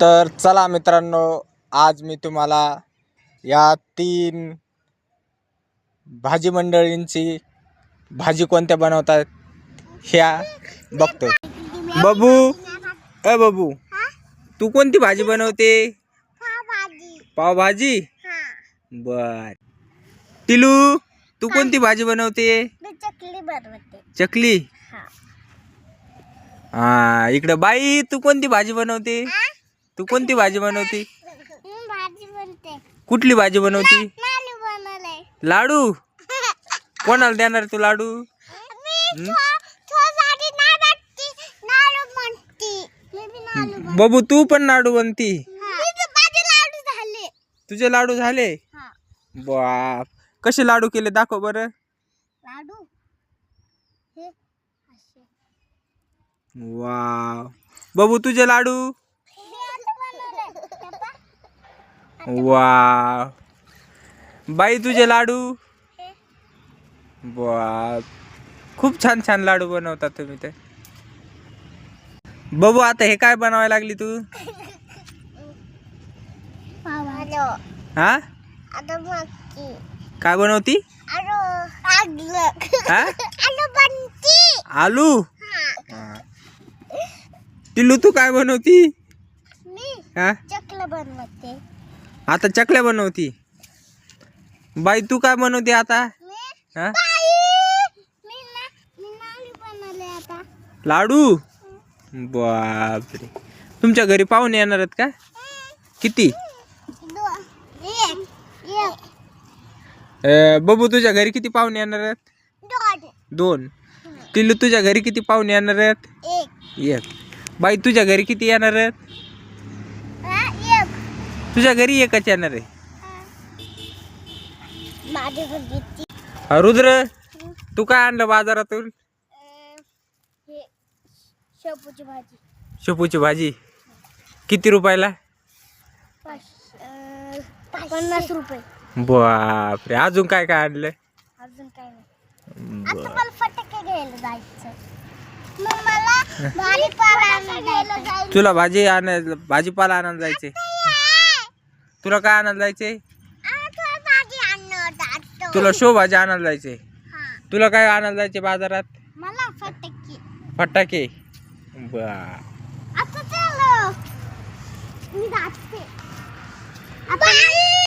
तर चला मित्रांनो, आज मी तुम्हाला या 3 भाजी मंडळींची भाजी कोणत्या बनवतात ह्या बघतो. बाबू, बाबू, तू कोणती भाजी बनवते? पावभाजी. बर. टिलू, तू कोणती भाजी बनवते? चकली बनवते. चकली. हा, इकडे बाई, तू कोणती भाजी बनवते? तू कोणती भाजी बनवते? भाजी बनते. कुठली भाजी बनवती? लाडू बनवले. लाडू. कोणाला देणार तू लाडू? बाबू, तू पण लाडू बनती? तुझे लाडू झाले? बाप, कसे लाडू केले दाखव बरं. लाडू वाव. बाबू, तुझे लाडू? वाव. बाई, तुझे लाडू? बाप, खूप छान छान लाडू बनवतात तुम्ही ते. बाबू, आता हे काय बनवायला लागली तू? हा, काय बनवती? आलू. टिल्लू, तू काय बनवती? हा, चकल्या बनवते. आता चकल्या बनवती. बाई, तू काय बनवते आता? हा, लाडू. बापरे, तुमच्या घरी पाहुणे येणार आहेत का? किती? बाबू, तुझ्या घरी किती पाहुणे येणार आहेत? 2. टिल्लू, तुझ्या घरी किती पाहुणे येणार आहेत? 1. बाई, तुझ्या घरी किती येणार आहेत? तुझ्या घरी एकच येणार आहे. रुद्र, तू काय आणलं बाजारातून? शेपूची भाजी. शेपूची भाजी किती रुपयाला? 50 रुपये. बापरे, अजून काय काय आणलं? अजून काय नाही. आता मला फटाके घ्यायला जायचं. मग मला भाजीपाला आणायला जायचं. तुला भाजीपाला आणायला जायचे? तुला काय आणायला जायचे? तुला भाजी आणायला जायचे? तुला काय आणायला जायचे बाजारात? मला फटाके. फटाके. बा, आता चलो मी जाते.